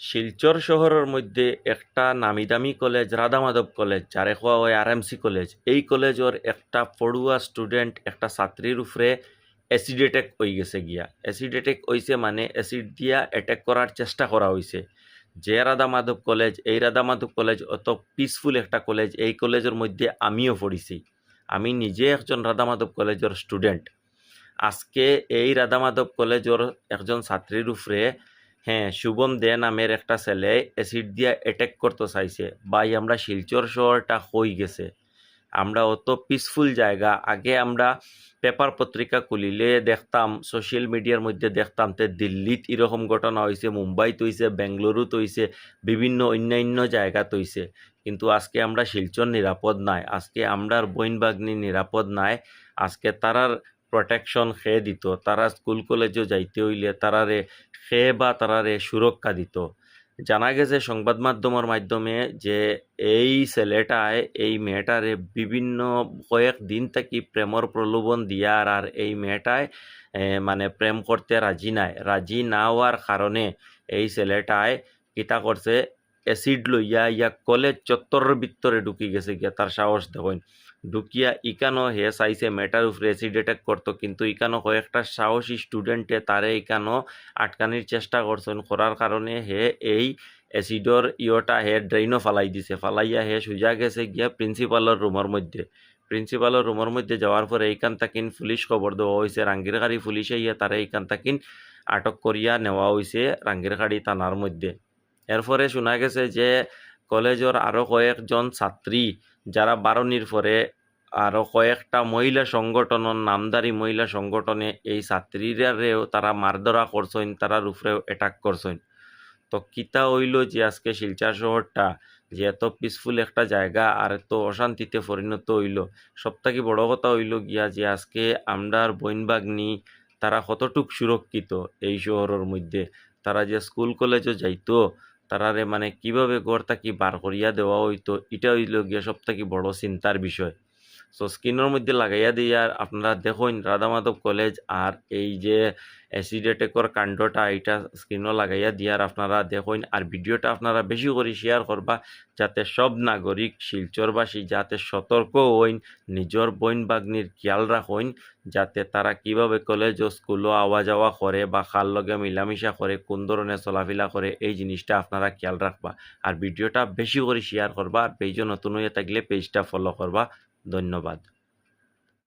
শিলচর শহরের মধ্যে একটা নামিদামি কলেজ রাধামাধব কলেজ, যারে কোয়া হয় RMC কলেজ। এই কলেজের একটা পড়ুয়া স্টুডেন্ট একটা ছাত্রীর উপরে অ্যাসিড অ্যাটাক হয়ে গেছে গিয়া। অ্যাসিড অ্যাটাক হয়েছে মানে অ্যাসিড দিয়া অ্যাটাক করার চেষ্টা করা হয়েছে। যে রাধামাধব কলেজ, এই রাধামাধব কলেজ অত পিসফুল একটা কলেজ। এই কলেজের মধ্যে আমিও পড়িছি, আমি নিজে একজন রাধামাধব কলেজের স্টুডেন্ট। আজকে এই রাধামাধব কলেজের একজন ছাত্রীর উপরে, হ্যাঁ, শুভম দে নামের একটা ছেলে অ্যাসিড দিয়ে অ্যাটাক করতে চাইছে। ভাই, আমরা শিলচর শহরটা হয়ে গেছে, আমরা অত পিসফুল জায়গা। আগে আমরা পেপার পত্রিকা খুলিলে দেখতাম, সোশ্যাল মিডিয়ার মধ্যে দেখতাম তে দিল্লিত এরকম ঘটনা হয়েছে, মুম্বাইত হয়েছে, বেঙ্গালুরুত হয়েছে, বিভিন্ন অন্যান্য জায়গাত হয়েছে। কিন্তু আজকে আমরা শিলচর নিরাপদ নাই, আজকে আমরার বইন বাগনি নিরাপদ নাই। আজকে তারার প্রোটেকশন খেয়ে দিত, তারা স্কুল কলেজে যাইতে হইলে তারারে খেয়ে বা তারারে সুরক্ষা দিত। জানা গেছে সংবাদ মাধ্যমের মাধ্যমে যে এই ছেলেটায় এই মেয়েটারে বিভিন্ন কয়েকদিন থেকে প্রেমর প্রলোভন দিয়ার, আর এই মেয়েটায় মানে প্রেম করতে রাজি নাই। রাজি না হওয়ার কারণে এই ছেলেটায় কিতা করছে, অ্যাসিড লইয়া ইয়া কলেজ চত্বরের ভিতরে ঢুকি গেছে গিয়া। তার সাহস দেখুন, ঢুকিয়া ইকানো হে চাইছে মেয়েটার উপরে অ্যাসিড অ্যাটাক করতো, কিন্তু ইকানো কয়েকটা সাহসী স্টুডেন্টে তারে ইকানো আটকানির চেষ্টা করছেন। করার কারণে হে এই অ্যাসিডর ইয়োটা হে ড্রেইনও ফালাই দিছে। ফালাইয়া হে সুজা গেছে গিয়া প্রিন্সিপালের রুমের মধ্যে। প্রিন্সিপালের রুমের মধ্যে যাওয়ার পরে এইখান তাকিন পুলিশ খবর দেওয়া হয়েছে। রাঙ্গিরখাড়ি পুলিশে ইয়া তারা এইখান তাকিন আটক করিয়া নেওয়া হয়েছে রাঙ্গিরখাড়ি থানার মধ্যে। এরপরে শোনা গেছে যে কলেজের আরও কয়েকজন ছাত্রী, যারা বারণির পরে আরও কয়েকটা মহিলা সংগঠনের, নামদারি মহিলা সংগঠনে এই ছাত্রীরারেও তারা মারধরা করছেন, তারার উপরেও অ্যাটাক করছেন। তো কিতা হইল যে আজকে শিলচর শহরটা যে এত পিসফুল একটা জায়গা আর এত অশান্তিতে পরিণত হইল। সবথেকে বড় কথা হইল গিয়া যে আজকে আমরার বইন বাগনি তারা কতটুক সুরক্ষিত এই শহরের মধ্যে। তারা যে স্কুল কলেজে যাইতো, তারারে মানে কিভাবে ঘর থাকি বার করিয়া দেওয়া হইতো, এটা হইল গিয়া সবথেকে বড় চিন্তার বিষয়। সো স্ক্রিনের মধ্যে লাগাইয়া দিয়ে আর আপনারা দেখুন রাধামাধব কলেজ আর এই যে অ্যাসিড অ্যাটাকের কাণ্ডটা, এটা স্ক্রিনও লাগাইয়া দিয়ার আপনারা দেখুন। আর ভিডিওটা আপনারা বেশি করে শেয়ার করবা, যাতে সব নাগরিক শিলচরবাসী যাতে সতর্ক হইন, নিজের বইন বাগনির খেয়াল রাখুন, যাতে তারা কিভাবে কলেজ ও স্কুলও আওয়া যাওয়া করে বা খার লগে মিলামিশা করে, কোন ধরনের চলাফেরা করে, এই জিনিসটা আপনারা খেয়াল রাখবা। আর ভিডিওটা বেশি করে শেয়ার করবা। আর পেজও নতুন হয়ে থাকলে পেজটা ফলো করবা। ধন্যবাদ।